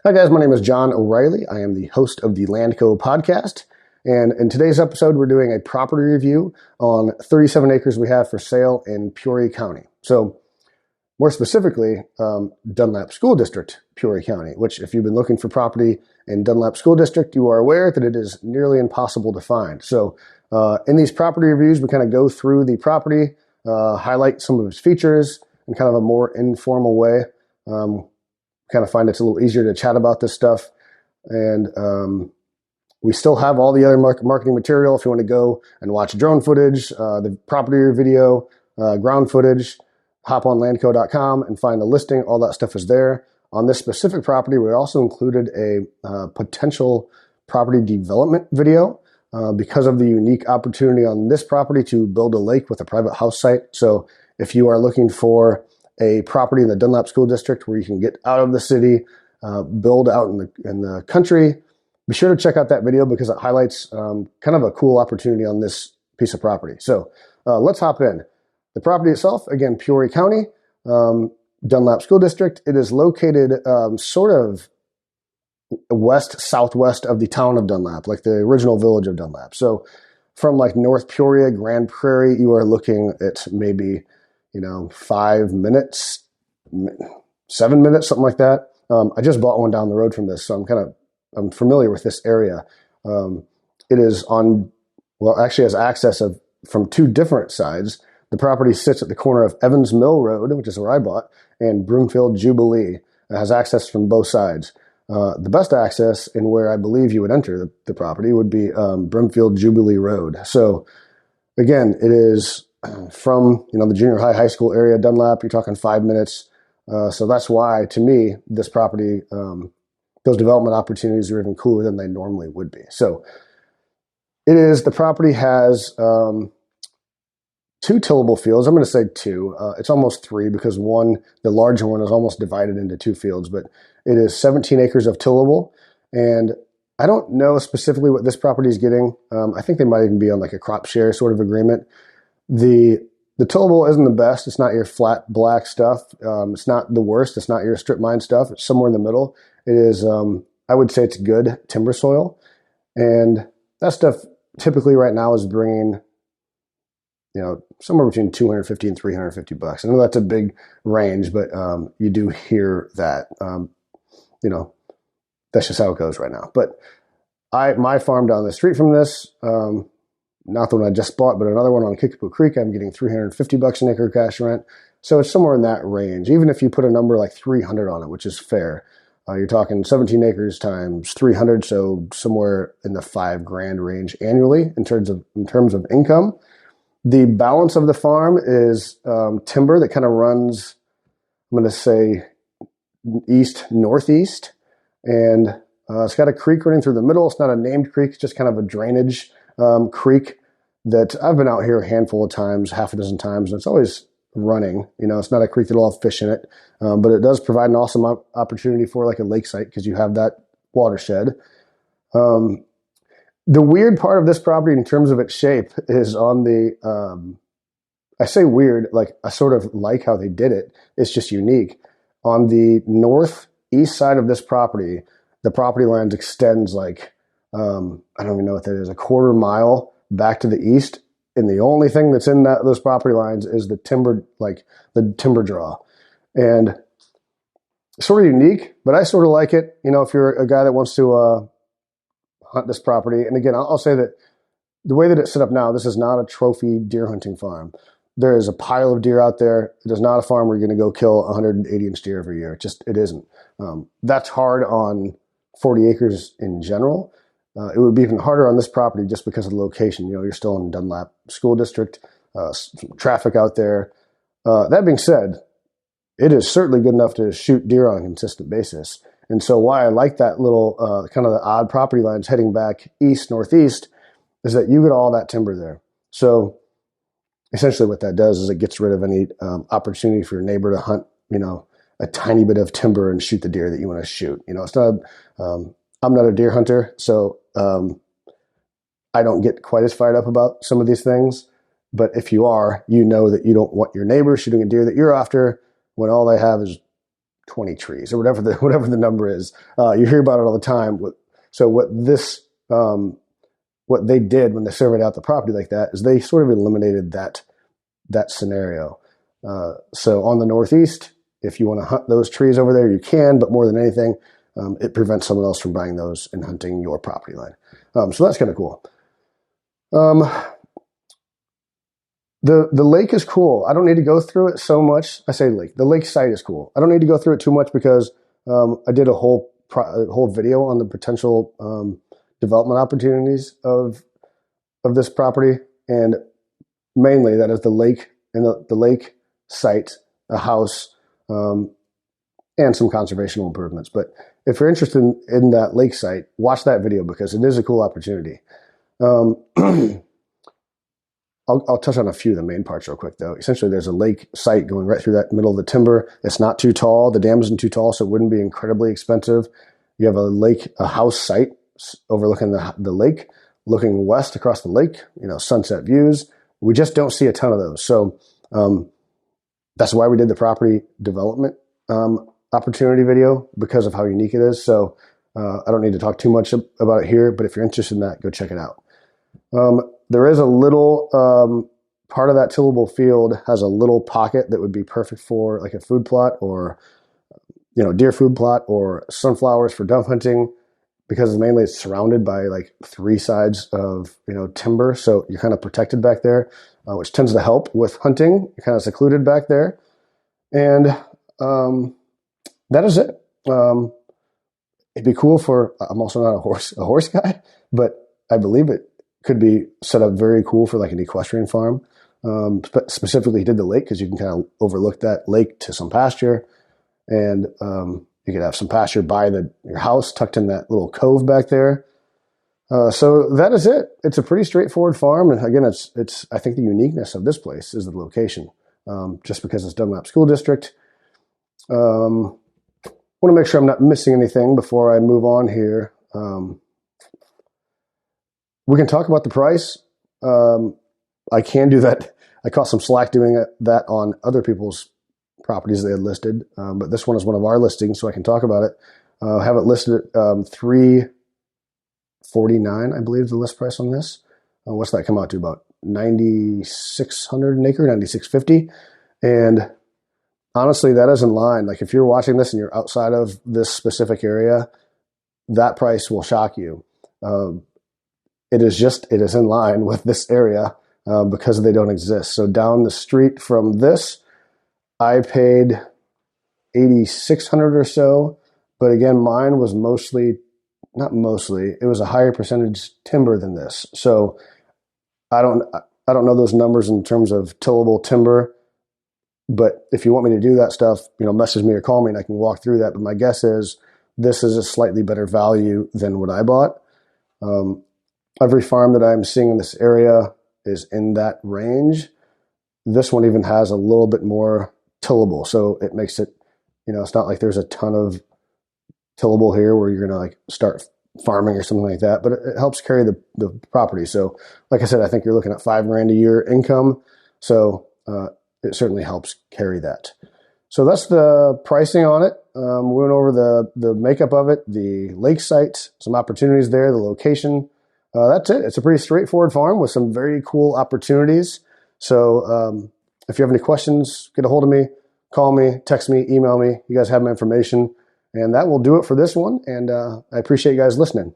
Hi, guys. My name is John O'Reilly. I am the host of the Landco podcast. And in today's episode, we're doing a property review on 37 acres we have for sale in Peoria County. So, more specifically, Dunlap School District, Peoria County, which, if you've been looking for property in Dunlap School District, you are aware that it is nearly impossible to find. So, in these property reviews, we kind of go through the property, highlight some of its features in kind of a more informal way. Kind of find it's a little easier to chat about this stuff. And we still have all the other marketing material if you want to go and watch drone footage, the property video, ground footage. Hop on landco.com and find the listing. All that stuff is there. On this specific property, we also included a potential property development video because of the unique opportunity on this property to build a lake with a private house site. So if you are looking for a property in the Dunlap School District where you can get out of the city, build out in the country, be sure to check out that video because it highlights kind of a cool opportunity on this piece of property. So let's hop in. The property itself, again, Peoria County, Dunlap School District. It is located sort of southwest of the town of Dunlap, like the original village of Dunlap. So from like North Peoria, Grand Prairie, you are looking at maybe 5 minutes, 7 minutes, something like that. I just bought one down the road from this, so I'm familiar with this area. It is actually has access from two different sides. The property sits at the corner of Evans Mill Road, which is where I bought, and Broomfield Jubilee. It has access from both sides. The best access and where I believe you would enter the property would be Broomfield Jubilee Road. So again, it is from the junior high school area, Dunlap. You're talking 5 minutes. So that's why, to me, this property, those development opportunities are even cooler than they normally would be. So the property has two tillable fields. I'm going to say two. It's almost three because the larger one is almost divided into two fields, but it is 17 acres of tillable. And I don't know specifically what this property is getting. I think they might even be on like a crop share sort of agreement. The tillable isn't the best. It's not your flat black stuff. It's not the worst. It's not your strip mine stuff. It's somewhere in the middle. It is, I would say it's good timber soil. And that stuff typically right now is bringing somewhere between $250 and $350. I know that's a big range, but you do hear that. That's just how it goes right now. But my farm down the street from this, not the one I just bought, but another one on Kickapoo Creek, I'm getting $350 an acre cash rent. So it's somewhere in that range. Even if you put a number like 300 on it, which is fair, you're talking 17 acres times 300, so somewhere in the $5,000 range annually in terms of income. The balance of the farm is timber that kind of runs, I'm going to say, east-northeast. And it's got a creek running through the middle. It's not a named creek, it's just kind of a drainage creek that I've been out here a handful of times, half a dozen times, and it's always running. It's not a creek that'll have fish in it, but it does provide an awesome opportunity for like a lake site because you have that watershed. The weird part of this property in terms of its shape is on I say weird, like I sort of like how they did it. It's just unique. On the northeast side of this property, the property lines extends like, I don't even know what that is, a quarter mile back to the east. And the only thing that's in those property lines is the timber draw. And sort of unique, but I sort of like it. If you're a guy that wants to, hunt this property. And again, I'll say that the way that it's set up now, this is not a trophy deer hunting farm. There is a pile of deer out there. It is not a farm where you're going to go kill 180-inch deer every year. It isn't. That's hard on 40 acres in general. It would be even harder on this property just because of the location. You're still in Dunlap School District, traffic out there. That being said, it is certainly good enough to shoot deer on a consistent basis. And so why I like that little kind of the odd property lines heading back east, northeast, is that you get all that timber there. So essentially what that does is it gets rid of any opportunity for your neighbor to hunt, a tiny bit of timber and shoot the deer that you want to shoot. It's not, I'm not a deer hunter, so I don't get quite as fired up about some of these things. But if you are, that you don't want your neighbor shooting a deer that you're after when all they have is 20 trees or whatever the number is. You hear about it all the time. So what they did when they surveyed out the property like that is they sort of eliminated that scenario. So on the northeast, if you want to hunt those trees over there, you can, but more than anything, it prevents someone else from buying those and hunting your property line. So that's kind of cool. The lake is cool. I don't need to go through it so much. I say lake. The lake site is cool. I don't need to go through it too much because I did a whole video on the potential development opportunities of this property, and mainly that is the lake and the lake site, a house, and some conservational improvements. But if you're interested in that lake site, watch that video because it is a cool opportunity. I'll touch on a few of the main parts real quick, though. Essentially, there's a lake site going right through that middle of the timber. It's not too tall. The dam isn't too tall, so it wouldn't be incredibly expensive. You have a house site overlooking the lake, looking west across the lake, sunset views. We just don't see a ton of those. So that's why we did the property development opportunity video, because of how unique it is. So I don't need to talk too much about it here, but if you're interested in that, go check it out. There is a little part of that tillable field has a little pocket that would be perfect for like a food plot or deer food plot or sunflowers for dove hunting, because mainly it's surrounded by like three sides of timber, so you're kind of protected back there, which tends to help with hunting. You're kind of secluded back there, and that is it. It'd be cool for. I'm also not a horse guy, but I believe it could be set up very cool for like an equestrian farm. Specifically, he did the lake because you can kind of overlook that lake to some pasture, and you could have some pasture by your house tucked in that little cove back there. So that is it. It's a pretty straightforward farm, and again, it's I think the uniqueness of this place is the location, just because it's Dunlap School District. Want to make sure I'm not missing anything before I move on here. We can talk about the price. I can do that. I caught some slack doing that on other people's properties they had listed, but this one is one of our listings, so I can talk about it. I have it listed at $349, I believe, is the list price on this. What's that come out to? About $9,600 an acre, $9,650, and honestly, that is in line. Like if you're watching this and you're outside of this specific area, that price will shock you. It is in line with this area because they don't exist. So down the street from this, I paid $8,600 or so, but again, mine was not mostly, it was a higher percentage timber than this. So I don't know those numbers in terms of tillable timber, but if you want me to do that stuff, message me or call me and I can walk through that. But my guess is this is a slightly better value than what I bought. Every farm that I'm seeing in this area is in that range. This one even has a little bit more tillable, so it makes it, it's not like there's a ton of tillable here where you're going to like start farming or something like that, but it helps carry the property. So like I said, I think you're looking at $5,000 a year income. So it certainly helps carry that. So that's the pricing on it. We went over the makeup of it, the lake site, some opportunities there, the location. That's it. It's a pretty straightforward farm with some very cool opportunities. So if you have any questions, get a hold of me, call me, text me, email me. You guys have my information. And that will do it for this one. And I appreciate you guys listening.